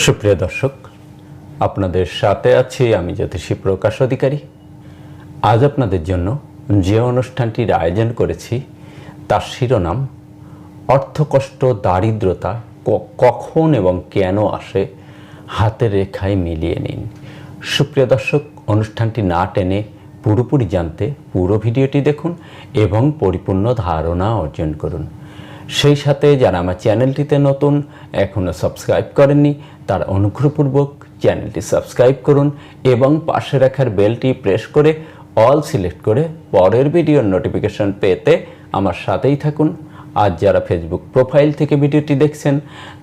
সুপ্রিয় দর্শক, আপনাদের সাথে আছি আমি জ্যোতিষী প্রকাশ অধিকারী। আজ আপনাদের জন্য যে অনুষ্ঠানটির আয়োজন করেছি তার শিরোনাম অর্থকষ্ট দারিদ্রতা কখন এবং কেন আসে, হাতের রেখায় মিলিয়ে নিন। সুপ্রিয় দর্শক, অনুষ্ঠানটি না টেনে পুরোপুরি জানতে পুরো ভিডিওটি দেখুন এবং পরিপূর্ণ ধারণা অর্জন করুন। সেই সাথে যারা আমার চ্যানেলটিতে নতুন, এখনও সাবস্ক্রাইব করেননি, তার অনুগ্রহপূর্বক চ্যানেলটি সাবস্ক্রাইব করুন এবং পাশে রাখার বেলটি প্রেস করে অল সিলেক্ট করে পরের ভিডিওর নোটিফিকেশন পেতে আমার সাথেই থাকুন। আজ যারা ফেসবুক প্রোফাইল থেকে ভিডিওটি দেখছেন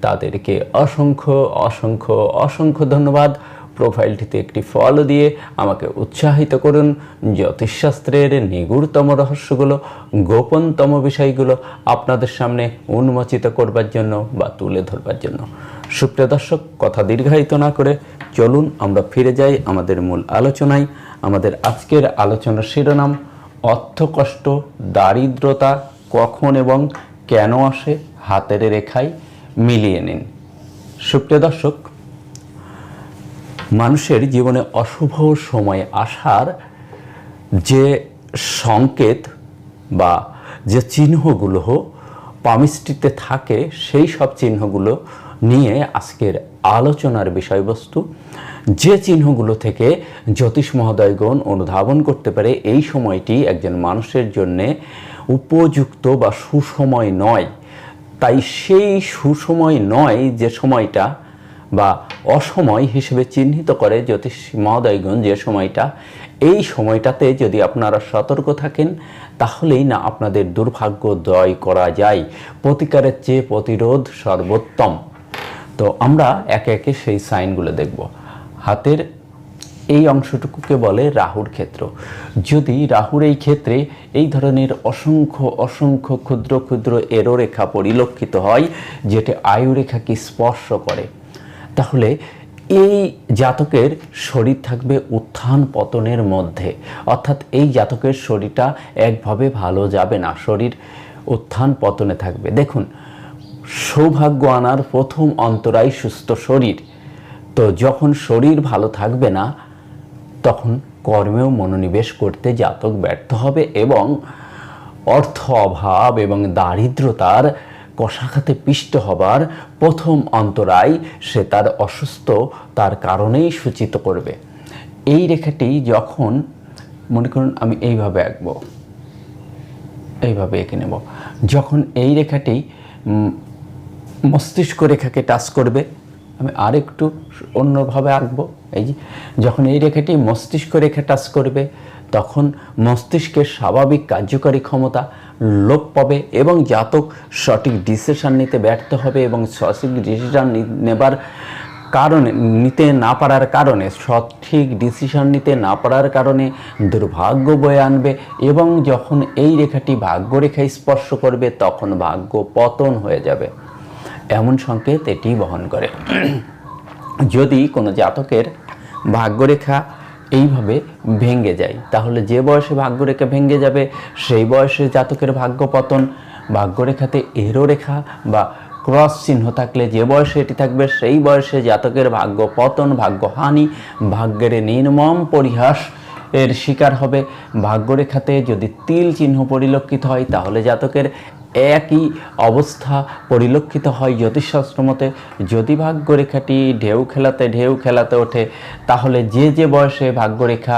তাদেরকে অসংখ্য অসংখ্য অসংখ্য ধন্যবাদ। প্রোফাইলটিতে একটি ফলো দিয়ে আমাকে উৎসাহিত করুন জ্যোতিষশাস্ত্রের নিগূঢ়তম রহস্যগুলো, গোপনতম বিষয়গুলো আপনাদের সামনে উন্মোচিত করবার জন্য বা তুলে ধরবার জন্য। সুপ্রিয় দর্শক, কথা দীর্ঘায়িত না করে চলুন আমরা ফিরে যাই আমাদের মূল আলোচনায়। আমাদের আজকের আলোচনার শিরোনাম অর্থকষ্ট দারিদ্রতা কখন এবং কেন আসে, হাতের রেখায় মিলিয়ে নিন। সুপ্রিয় দর্শক, মানুষের জীবনে অশুভ সময় আসার যে সংকেত বা যে চিহ্নগুলো পামিস্ট্রিতে থাকে, সেই সব চিহ্নগুলো নিয়ে আজকের আলোচনার বিষয়বস্তু। যে চিহ্নগুলো থেকে জ্যোতিষ মহোদয়গণ অনুধাবন করতে পারে এই সময়টি একজন মানুষের জন্যে উপযুক্ত বা সুসময় নয়, তাই সেই সুসময় নয় যে সময়টা বা অসময় হিসেবে চিহ্নিত করে জ্যোতিষ মহোদয়গণ যে সময়টা, এই সময়টাতে যদি আপনারা সতর্ক থাকেন তাহলেই না আপনাদের দুর্ভাগ্য জয় করা যায়। প্রতিকারের চেয়ে প্রতিরোধ সর্বোত্তম। তো আমরা একে একে সেই সাইনগুলো দেখব। হাতের এই অংশটুকুকে বলে রাহুর ক্ষেত্র। যদি রাহুর এই ক্ষেত্রে এই ধরনের অসংখ্য অসংখ্য ক্ষুদ্র ক্ষুদ্র এরোরেখা পরিলক্ষিত হয়, যেটা আয়ুরেখাকে স্পর্শ করে, তাহলে এই জাতকের শরীর থাকবে উত্থান পতনের মধ্যে। অর্থাৎ এই জাতকের শরীরটা একভাবে ভালো যাবে না, শরীর উত্থান পতনে থাকবে। দেখুন, সৌভাগ্য আনার প্রথম অন্তরায় সুস্থ শরীর। তো যখন শরীর ভালো থাকবে না তখন কর্মেও মনোনিবেশ করতে জাতক ব্যর্থ হবে এবং অর্থ অভাব এবং দারিদ্রতার কষাঘাতে পিষ্ট হবার প্রথম অন্তরায় সে তার অসুস্থ তার কারণেই সূচিত করবে। এই রেখাটি যখন, মনে করুন আমি এইভাবে আঁকবো, এইভাবে এঁকে নেব, যখন এই রেখাটি মস্তিষ্ক রেখাকে টাচ করবে, আমি আর একটু অন্যভাবে আঁকবো, এই যে যখন এই রেখাটি মস্তিষ্ক রেখা টাচ করবে তখন মস্তিষ্কের স্বাভাবিক কার্যকারী ক্ষমতা লোপ পাবে এবং জাতক সঠিক ডিসিশন নিতে ব্যর্থ হবে এবং সঠিক ডিসিশন নেবার কারণে, নিতে না পারার কারণে, সঠিক ডিসিশন নিতে না পারার কারণে দুর্ভাগ্য বয়ে আনবে এবং যখন এই রেখাটি ভাগ্যরেখায় স্পর্শ করবে তখন ভাগ্য পতন হয়ে যাবে। এমন সংকেত এটি বহন করে। যদি কোনো জাতকের ভাগ্যরেখা এইভাবে ভেঙে যায় তাহলে যে বয়সে ভাগ্যরেখা ভেঙে যাবে সেই বয়সে জাতকের ভাগ্য পতন। ভাগ্যরেখাতে এরো রেখা বা ক্রস চিহ্ন থাকলে যে বয়সে এটি থাকবে সেই বয়সে জাতকের ভাগ্য পতন, ভাগ্যহানি, ভাগ্যের নির্মম পরিহাস এর শিকার হবে। ভাগ্যরেখাতে যদি তিল চিহ্ন পরিলক্ষিত হয় তাহলে জাতকের একই অবস্থা পরিলক্ষিত হয় জ্যোতিষশাস্ত্র মতে। যদি ভাগ্যরেখাটি ঢেউ খেলাতে ওঠে তাহলে যে যে বয়সে ভাগ্যরেখা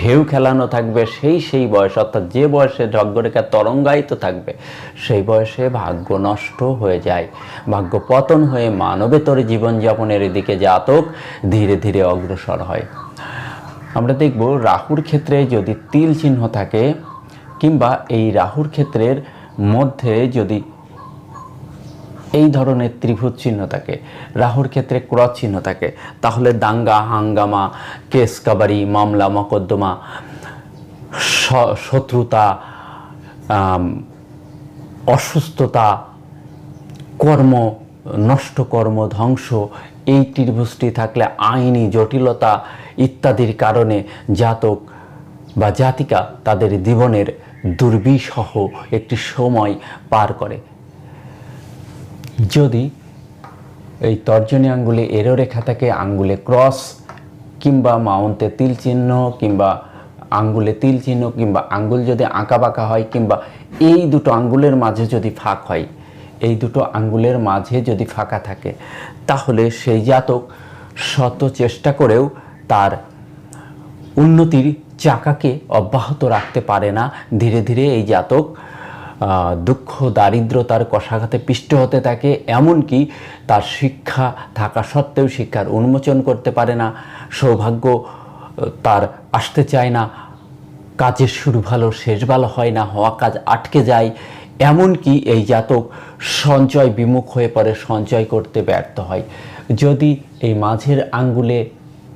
ঢেউ খেলানো থাকবে সেই বয়স, অর্থাৎ যে বয়সে ভাগ্যরেখা তরঙ্গায়িত থাকবে সেই বয়সে ভাগ্য নষ্ট হয়ে যায়, ভাগ্য পতন হয়ে মানবেতর জীবনযাপনের দিকে জাতক ধীরে ধীরে অগ্রসর হয়। আমরা দেখব রাহুর ক্ষেত্রে যদি তিল চিহ্ন থাকে কিংবা এই রাহুর ক্ষেত্রের মধ্যে যদি এই ধরনের ত্রিভুজ চিহ্ন থাকে, রাহুর ক্ষেত্রে ক্রস চিহ্ন থাকে, তাহলে দাঙ্গা হাঙ্গামা, কেস কাবারি, মামলা মকদ্দমা, শত্রুতা, অসুস্থতা, কর্ম নষ্ট, কর্ম ধ্বংস, এই ত্রিভুজটি থাকলে আইনি জটিলতা ইত্যাদির কারণে জাতক বা জাতিকা তাদের জীবনের দুর্বিষহ একটি সময় পার করে। যদি এই তর্জনী আঙ্গুলে এরো রেখা থাকে, আঙ্গুলে ক্রস কিংবা মাউন্টে তিল চিহ্ন কিংবা আঙ্গুলে তিল চিহ্ন কিংবা আঙ্গুল যদি আঁকা বাঁকা হয় কিংবা এই দুটো আঙ্গুলের মাঝে যদি ফাঁক হয়, এই দুটো আঙ্গুলের মাঝে যদি ফাঁকা থাকে, তাহলে সেই জাতক শত চেষ্টা করেও তার উন্নতির চাকাকে অব্যাহত রাখতে পারে না। ধীরে ধীরে এই জাতক দুঃখ দারিদ্রতার কষাঘাতে পিষ্ট হতে থাকে, এমনকি তার শিক্ষা থাকা সত্ত্বেও শিক্ষার উন্মোচন করতে পারে না, সৌভাগ্য তার আসতে চায় না, কাজের শুরু ভালো শেষ ভালো হয় না, হওয়া কাজ আটকে যায়, এমনকি এই জাতক সঞ্চয় বিমুখ হয়ে পড়ে, সঞ্চয় করতে ব্যর্থ হয়। যদি এই মাঝের আঙ্গুলে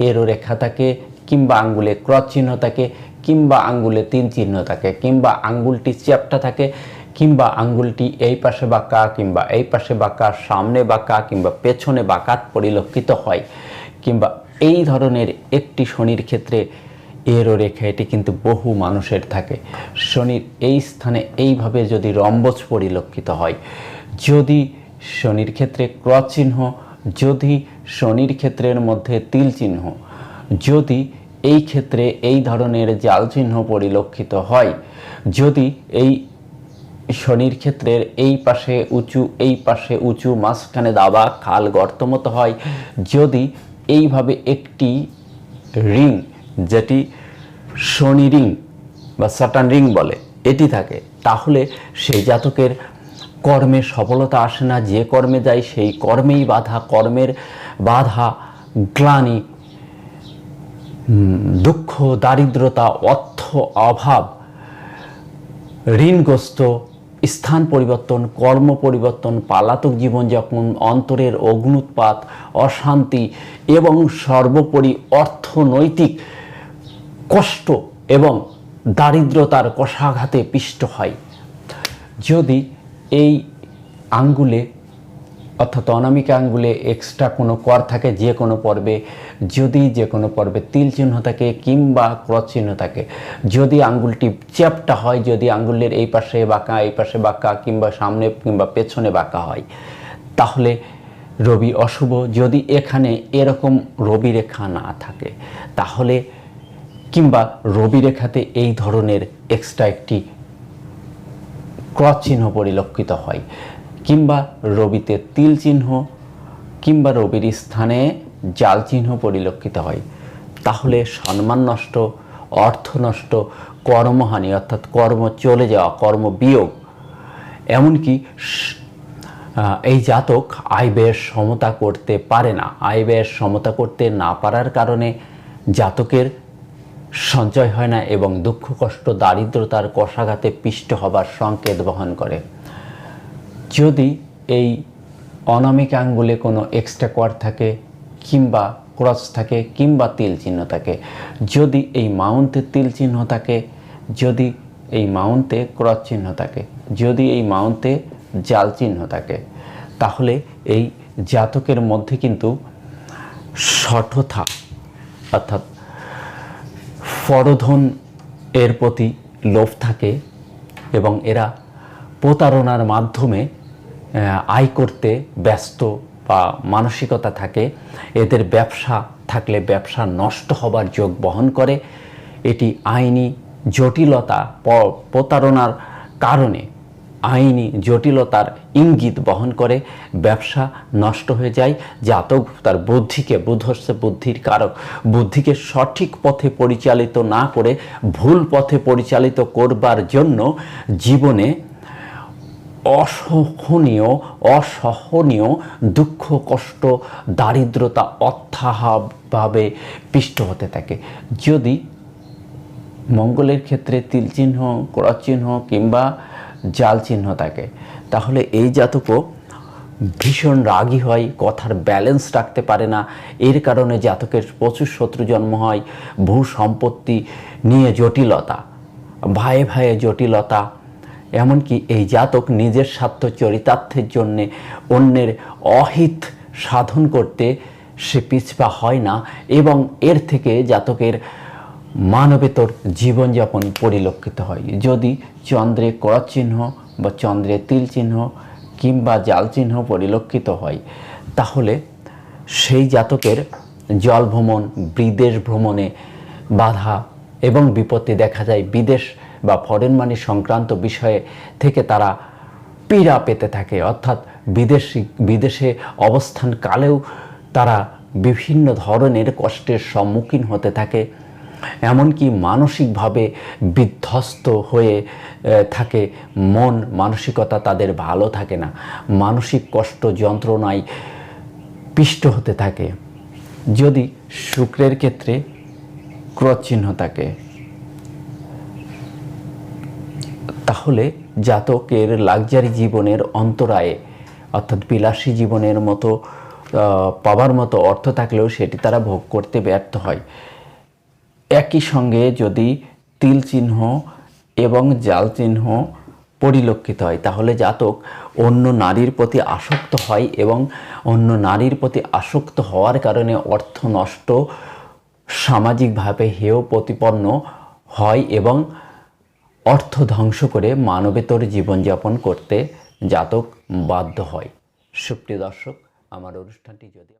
এরো রেখা থাকে কিংবা আঙ্গুলে ক্রস চিহ্ন থাকে কিংবা আঙ্গুলে তিল চিহ্ন থাকে কিংবা আঙ্গুলটি চ্যাপ্টা থাকে কিংবা আঙ্গুলটি এই পাশে বাঁকা কিংবা এই পাশে বাঁকা, সামনে বাঁকা কিংবা পেছনে বাঁকা পরিলক্ষিত হয়, কিংবা এই ধরনের একটি শনির ক্ষেত্রে এরো রেখা, এটি কিন্তু বহু মানুষের থাকে। শনির এই স্থানে এইভাবে যদি রম্বজ পরিলক্ষিত হয়, যদি শনির ক্ষেত্রে ক্রস চিহ্ন, যদি শনির ক্ষেত্রের মধ্যে তিল চিহ্ন, যদি এই ক্ষেত্রে এই ধরনের জাল চিহ্ন পরিলক্ষিত হয়, যদি এই শনির ক্ষেত্রের এই পাশে উঁচু এই পাশে উঁচু মাঝখানে দাবা খাল গর্ত মতো হয়, যদি এইভাবে একটি রিং, যেটি শনি রিং বা স্যাটার্ন রিং বলে, এটি থাকে, তাহলে সেই জাতকের কর্মে সফলতা আসে না। যে কর্মে যায় সেই কর্মেই বাধা, কর্মের বাধা, গ্লানি, দুঃখ দারিদ্রতা, অর্থ অভাব, ঋণগ্রস্ত, স্থান পরিবর্তন, কর্ম পরিবর্তন, পালাতক জীবনযাপন, অন্তরের অগ্নুৎপাত, অশান্তি এবং সর্বোপরি অর্থনৈতিক কষ্ট এবং দারিদ্রতার কষাঘাতে পিষ্ট হয়। যদি এই আঙ্গুলে অর্থাৎ অনামিকা আঙ্গুলে এক্সট্রা কোনো কর থাকে যে কোনো পর্বে, যদি যে কোনো পর্বে তিল চিহ্ন থাকে কিংবা ক্রস চিহ্ন থাকে, যদি আঙ্গুলটি চ্যাপ্টা হয়, যদি আঙ্গুলের এই পাশে বাঁকা এই পাশে বাঁকা কিংবা সামনে কিংবা পেছনে বাঁকা হয়, তাহলে রবি অশুভ। যদি এখানে এরকম রবি রেখা না থাকে, তাহলে কিংবা রবি রেখাতে এই ধরনের এক্সট্রা একটি ক্রস চিহ্ন পরিলক্ষিত হয় কিংবা রবিতে তিল চিহ্ন কিংবা রবির স্থানে জাল চিহ্ন পরিলক্ষিত হয়, তাহলে সম্মান নষ্ট, অর্থ নষ্ট, কর্মহানি অর্থাৎ কর্ম চলে যাওয়া, কর্ম বিয়োগ, এমনকি এই জাতক আয় ব্যয়ের সমতা করতে পারে না। আয় ব্যয়ের সমতা করতে না পারার কারণে জাতকের সঞ্চয় হয় না এবং দুঃখ কষ্ট দারিদ্রতার কষাঘাতে পিষ্ট হবার সংকেত বহন করে। যদি এই অনামিকা আঙ্গুলে কোনো এক্সট্রা কর থাকে কিংবা ক্রস থাকে কিংবা তিল চিহ্ন থাকে, যদি এই মাউন্টে তিল চিহ্ন থাকে, যদি এই মাউন্টে ক্রস চিহ্ন থাকে, যদি এই মাউন্টে জাল চিহ্ন থাকে, তাহলে এই জাতকের মধ্যে কিন্তু শঠতা অর্থাৎ পরধন এর প্রতি লোভ থাকে এবং এরা প্রতারণার মাধ্যমে আয় করতে ব্যস্ত বা মানসিকতা থাকে। এদের ব্যবসা থাকলে ব্যবসা নষ্ট হবার যোগ বহন করে। এটি আইনি জটিলতা, প্রতারণার কারণে আইনি জটিলতার ইঙ্গিত বহন করে, ব্যবসা নষ্ট হয়ে যায়। জাতক তার বুদ্ধিকে, বুধ হচ্ছে বুদ্ধির কারক, বুদ্ধিকে সঠিক পথে পরিচালিত না করে ভুল পথে পরিচালিত করবার জন্য জীবনে অসহনীয় দুঃখ কষ্ট দারিদ্রতা অত্যাহাভাবে পিষ্ট হতে থাকে। যদি মঙ্গলের ক্ষেত্রে তিল চিহ্ন, ক্রস চিহ্ন কিংবা জাল চিহ্ন থাকে, তাহলে এই জাতকও ভীষণ রাগী হয়, কথার ব্যালেন্স রাখতে পারে না। এর কারণে জাতকের প্রচুর শত্রু জন্ম হয়, ভূ সম্পত্তি নিয়ে জটিলতা, ভাইয়ে ভাইয়ে জটিলতা, এমনকি এই জাতক নিজের স্বার্থ চরিতার্থের জন্যে অন্যের অহিত সাধন করতে সে পিছপা হয় না এবং এর থেকে জাতকের মানবেতর জীবনযাপন পরিলক্ষিত হয়। যদি চন্দ্রে ক্রস চিহ্ন বা চন্দ্রে তিল চিহ্ন কিংবা জাল চিহ্ন পরিলক্ষিত হয়, তাহলে সেই জাতকের জল ভ্রমণ, বিদেশ ভ্রমণে বাধা এবং বিপত্তি দেখা যায়। বিদেশ বা ফরেন মানি সংক্রান্ত বিষয়ে থেকে তারা পীড়া পেতে থাকে, অর্থাৎ বিদেশে অবস্থানকালেও তারা বিভিন্ন ধরনের কষ্টের সম্মুখীন হতে থাকে। এমনকি মানসিকভাবে বিধ্বস্ত হয়ে থাকে, মন মানসিকতা তাদের ভালো থাকে না, মানসিক কষ্ট যন্ত্রণায় পিষ্ট হতে থাকে। যদি শুক্রের ক্ষেত্রে ক্রস চিহ্ন থাকে তাহলে জাতকের লাক্সারি জীবনের অন্তরায়ে, অর্থাৎ বিলাসী জীবনের মতো পাওয়ার মতো অর্থ থাকলেও সেটি তারা ভোগ করতে ব্যর্থ হয়। একই সঙ্গে যদি তিল চিহ্ন এবং জাল চিহ্ন পরিলক্ষিত হয় তাহলে জাতক অন্য নারীর প্রতি আসক্ত হয় এবং অন্য নারীর প্রতি আসক্ত হওয়ার কারণে অর্থ নষ্ট, সামাজিকভাবে হেয় প্রতিপন্ন হয় এবং অর্থ ধ্বংস করে মানবেতর জীবনযাপন করতে জাতক বাধ্য হয়। সুপ্রিয় দর্শক, আমার অনুষ্ঠানটি যদি